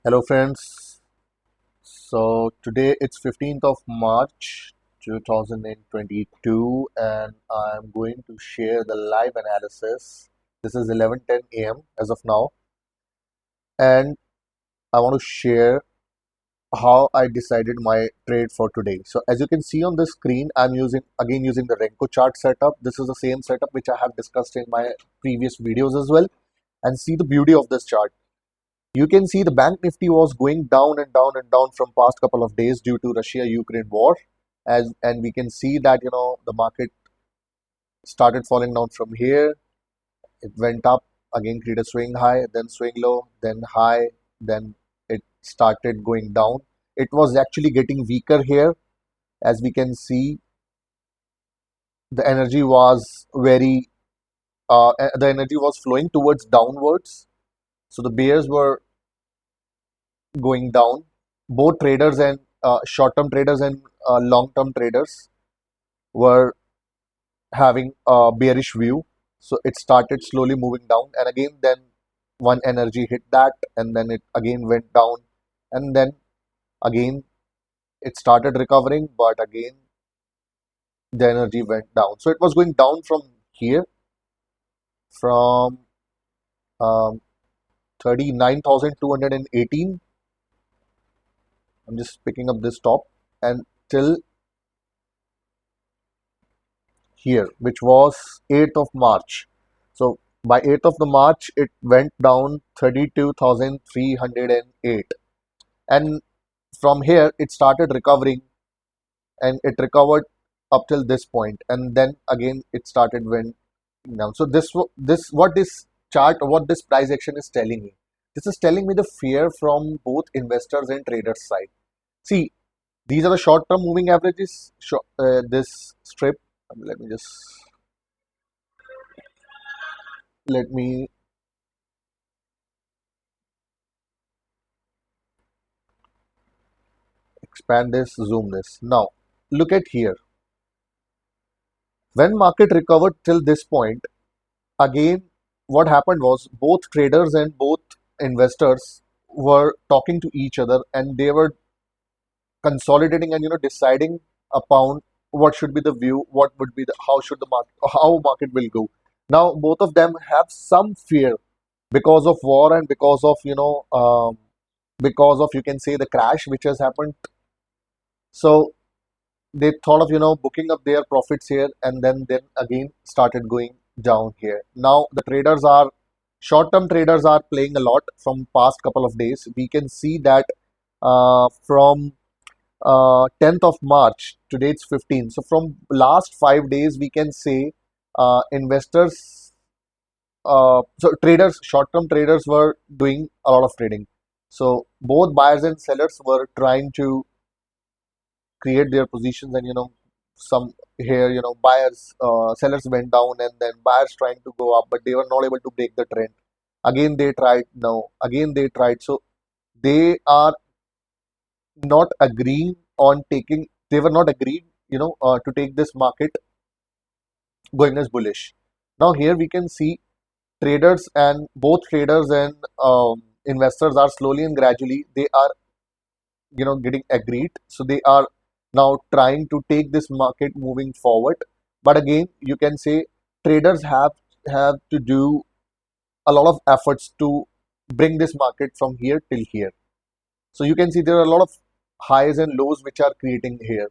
Hello friends. So today it's 15th of March 2022 and I'm going to share the live analysis. This is 11:10 a.m. as of now, and I want to share how I decided my trade for today. So as you can see on the screen, I'm using the Renko chart setup. This is the same setup which I have discussed in my previous videos as well. And see the beauty of this chart. You can see the bank nifty was going down and down and down from past couple of days due to Russia-Ukraine war, and we can see that the market started falling down from here. It went up again, created a swing high, then swing low, then high, then it started going down. It was actually getting weaker here. As we can see, the energy was the energy was flowing towards downwards. So the bears were going down. Both traders and short-term traders and long-term traders were having a bearish view. So it started slowly moving down, and again, then one energy hit that, and then it again went down, and then again it started recovering, but again the energy went down. So it was going down from here, from um, 39,218. I'm just picking up this top, and till here, which was 8th of March. So by 8th of the March, it went down 32,308. And from here, it started recovering, and it recovered up till this point, and then again it started went down. So this what this chart, what this price action is telling me. This is telling me the fear from both investors and traders side. See, these are the short-term moving averages. This strip. Let me just let me expand this, zoom this. Now, look at here. When market recovered till this point, again, what happened was both traders and both investors were talking to each other, and they were consolidating and deciding upon what should be the view, what would be the how should the market, how market will go. Now, both of them have some fear because of war and because of, you can say, the crash which has happened. So they thought of booking up their profits here, and then again started going down here. Now the traders are short-term traders are playing a lot from past couple of days. We can see that from 10th of March, today it's 15. So from last 5 days, we can say investors, so traders, short-term traders were doing a lot of trading. So both buyers and sellers were trying to create their positions, and some here, buyers, sellers went down, and then buyers trying to go up, but they were not able to break the trend. Again they tried, now again they tried. So they are not agreeing on taking, they were not agreed to take this market going as bullish. Now here we can see traders, and both traders and investors are slowly and gradually, they are getting agreed. So they are now trying to take this market moving forward. But again, you can say traders have to do a lot of efforts to bring this market from here till here. So you can see there are a lot of highs and lows which are creating here,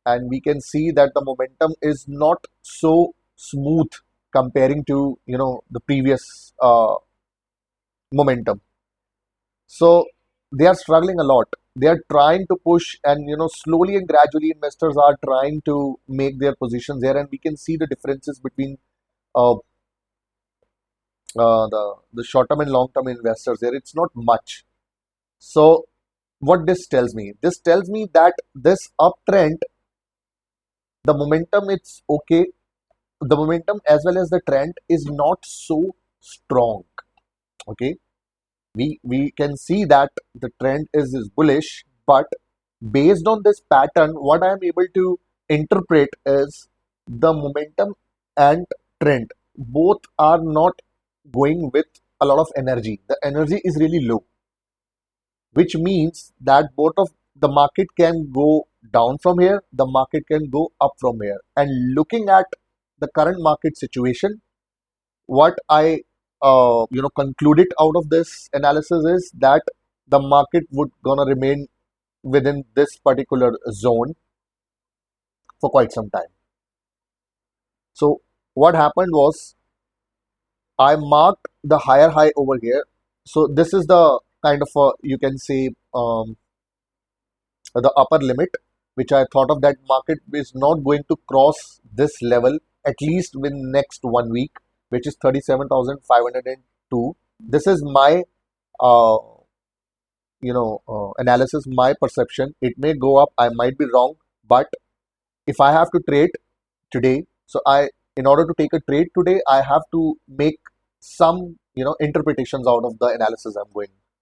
and we can see that the momentum is not so smooth comparing to the previous momentum. So they are struggling a lot. They are trying to push, and slowly and gradually investors are trying to make their positions there, and we can see the differences between uh, the short term and long term investors there. It's not much. So what this tells me? This tells me that this uptrend, the momentum, it's okay. The momentum as well as the trend is not so strong. Okay, we can see that the trend is bullish, but based on this pattern, what I am able to interpret is the momentum and trend both are not going with a lot of energy. The energy is really low. which means that both of the market can go down from here, the market can go up from here. And looking at the current market situation, what I concluded out of this analysis is that the market would gonna remain within this particular zone for quite some time. So what happened was I marked the higher high over here. So this is the kind of you can say the upper limit, which I thought of that market is not going to cross this level at least within next 1 week, which is 37,502. This is my uh, analysis, my perception. It may go up, I might be wrong, but if I have to trade today, so in order to take a trade today, I have to make some interpretations out of the analysis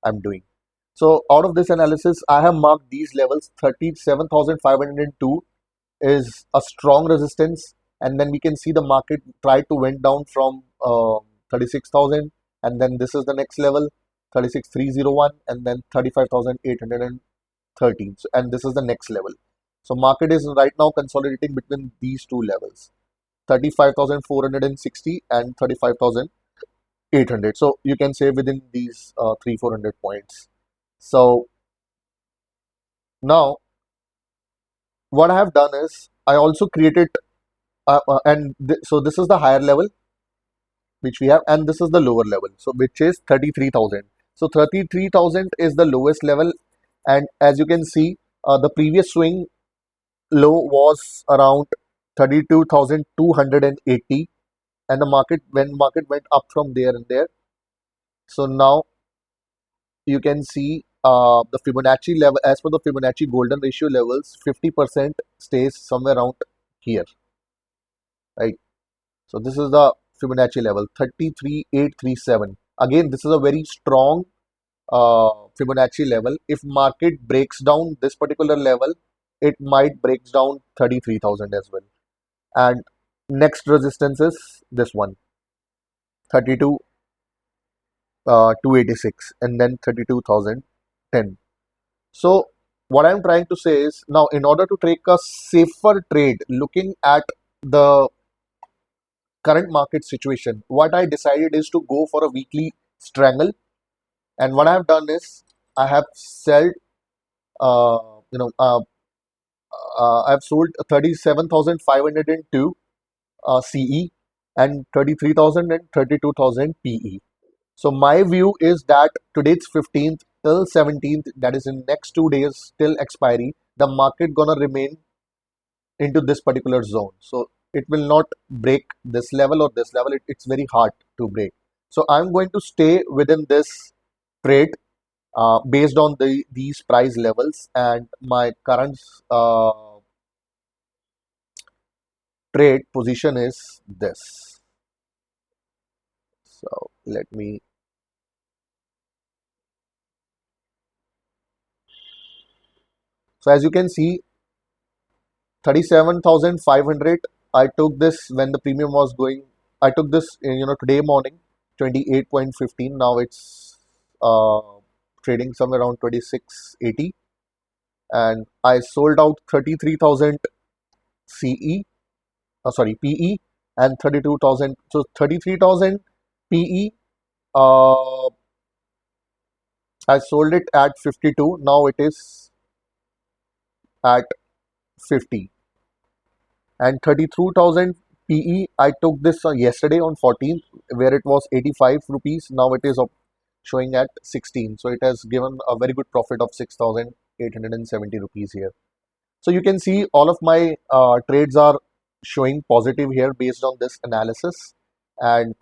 I'm doing. So out of this analysis, I have marked these levels. 37,502 is a strong resistance, and then we can see the market try to went down from 36,000, and then this is the next level, 36,301, and then 35,813. So, and this is the next level. So market is right now consolidating between these two levels, 35,460 and 35,800. So you can say within these 300-400 points. So now what I have done is I also created so this is the higher level which we have, and this is the lower level, so which is 33,000. So 33,000 is the lowest level, and as you can see, the previous swing low was around 32,280, and the market went up from there and there. So now you can see the Fibonacci level, as per the Fibonacci golden ratio levels, 50% stays somewhere around here, right? So this is the Fibonacci level, 33,837. Again, this is a very strong Fibonacci level. If market breaks down this particular level, it might breaks down 33,000 as well. And next resistance is this one, 32 286, and then 32,010. So what I'm trying to say is, now in order to take a safer trade looking at the current market situation, what I decided is to go for a weekly strangle. And what I have done is I have sold uh, you know I've sold 37,502 CE and 33,000 and 32,000 PE. So my view is that today it's 15th till 17th, that is in next 2 days till expiry, the market gonna remain into this particular zone. So it will not break this level or this level. It's very hard to break. So I'm going to stay within this trade based on these price levels, and my current uh, trade position is this. So let me. So as you can see, 37,500. I took this when the premium was going. I took this today morning, 28.15. Now it's trading somewhere around 26.80, and I sold out 33,000 CE. Sorry, PE, and 32,000. So 33,000 PE. Uh, I sold it at 52. Now it is at 50. And 32,000 PE, I took this yesterday on 14th, where it was 85 rupees. Now it is showing at 16. So it has given a very good profit of 6,870 rupees here. So you can see all of my trades are showing positive here based on this analysis. And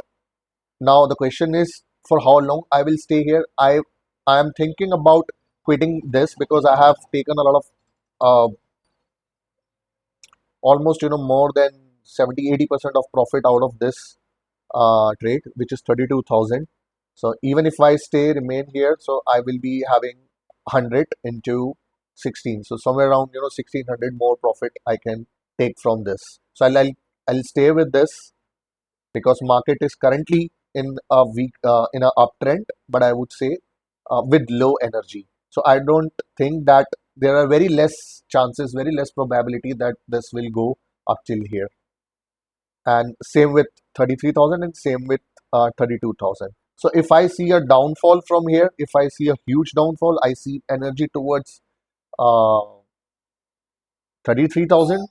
now the question is, for how long I will stay here? I am thinking about quitting this because I have taken a lot of almost more than 70-80% of profit out of this trade, which is 32,000. So even if I remain here, so I will be having 100 into 16. So somewhere around 1600 more profit I can take from this. So I'll stay with this because market is currently in a weak in a uptrend, but I would say with low energy. So I don't think that there are very less chances, very less probability that this will go up till here. And same with 33,000 and same with 32,000. So if I see a downfall from here, if I see a huge downfall, I see energy towards uh, 33,000,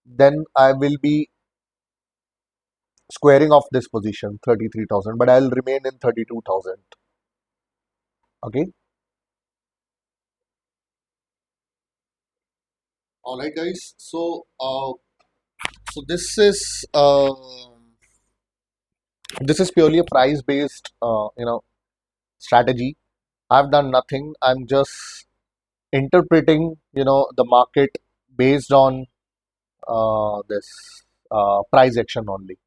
then I will be squaring off this position 33,000, but I'll remain in 32,000. Okay. All right, guys. So this is purely a price based strategy. I've done nothing. I'm just interpreting the market based on this price action only.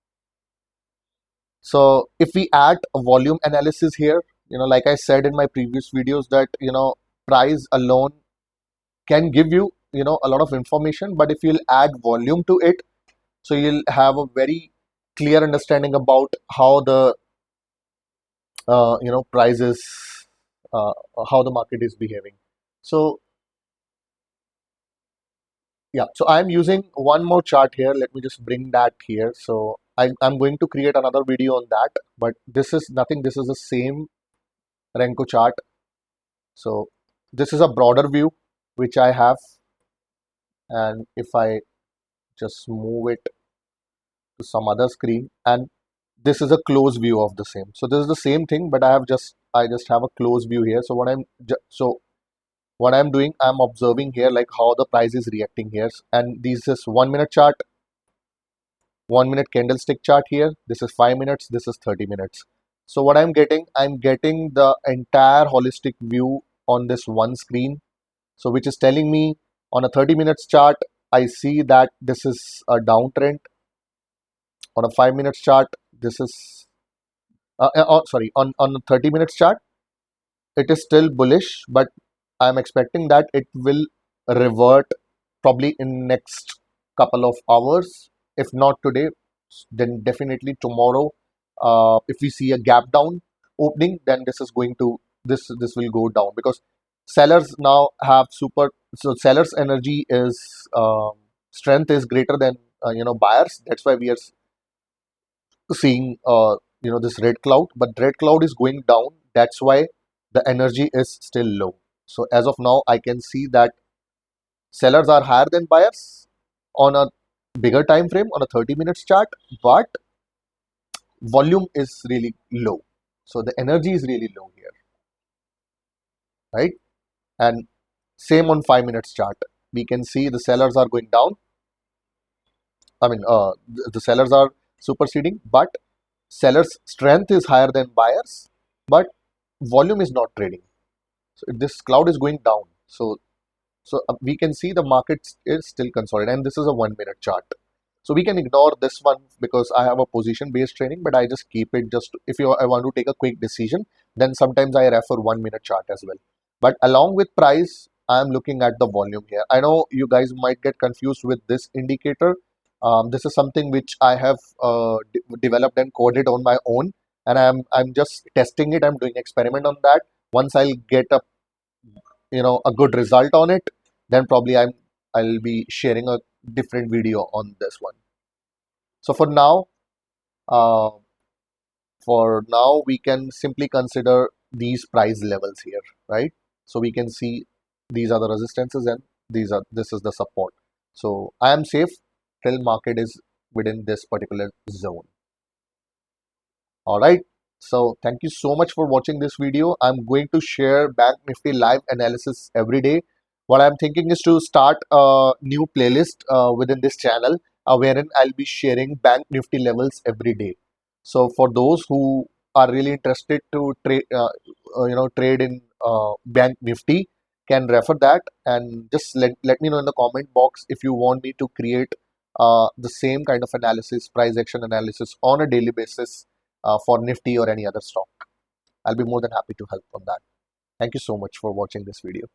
So if we add a volume analysis here, like I said in my previous videos, that price alone can give you a lot of information, but if you'll add volume to it, so you'll have a very clear understanding about how the prices, uh, how the market is behaving. So yeah, so I'm using one more chart here. Let me just bring that here. So I'm going to create another video on that, but this is nothing. This is the same Renko chart. So this is a broader view which I have, and if I just move it to some other screen, and this is a close view of the same. So this is the same thing, but I just have a close view here. So what I'm doing, I'm observing here like how the price is reacting here, and this is 1 minute chart, 1 minute candlestick chart here. This is 5 minutes. This is 30 minutes. So what I'm getting the entire holistic view on this one screen. So which is telling me on a 30 minutes chart, I see that this is a downtrend. On a 5 minutes chart, this is sorry, on a 30 minutes chart, it is still bullish, but I'm expecting that it will revert probably in next couple of hours. If not today, then definitely tomorrow. If we see a gap down opening, then this will go down, because sellers now have sellers energy is strength is greater than buyers. That's why we are seeing this red cloud, but red cloud is going down. That's why the energy is still low. So as of now, I can see that sellers are higher than buyers on a bigger time frame, on a 30 minutes chart, but volume is really low. So the energy is really low here, right? And same on 5 minutes chart. We can see the sellers are going down. I mean, the sellers are superseding, but sellers' strength is higher than buyers, but volume is not trading. So this cloud is going down. So we can see the market is still consolidating, and this is a 1 minute chart. So we can ignore this one because I have a position based trading, but I just keep it just if I want to take a quick decision, then sometimes I refer 1 minute chart as well. But along with price, I am looking at the volume here. I know you guys might get confused with this indicator. This is something which I have developed and coded on my own, and I'm just testing it. I'm doing experiment on that. Once I'll get a good result on it, then probably I'll be sharing a different video on this one. So uh, for now we can simply consider these price levels here, right? So we can see these are the resistances and this is the support. So I am safe till market is within this particular zone. All right. So thank you so much for watching this video. I'm going to share Bank Nifty live analysis every day. What I'm thinking is to start a new playlist within this channel wherein I'll be sharing Bank Nifty levels every day. So for those who are really interested to trade in Bank Nifty, can refer that, and just let me know in the comment box if you want me to create the same kind of analysis, price action analysis on a daily basis for Nifty or any other stock. I'll be more than happy to help on that. Thank you so much for watching this video.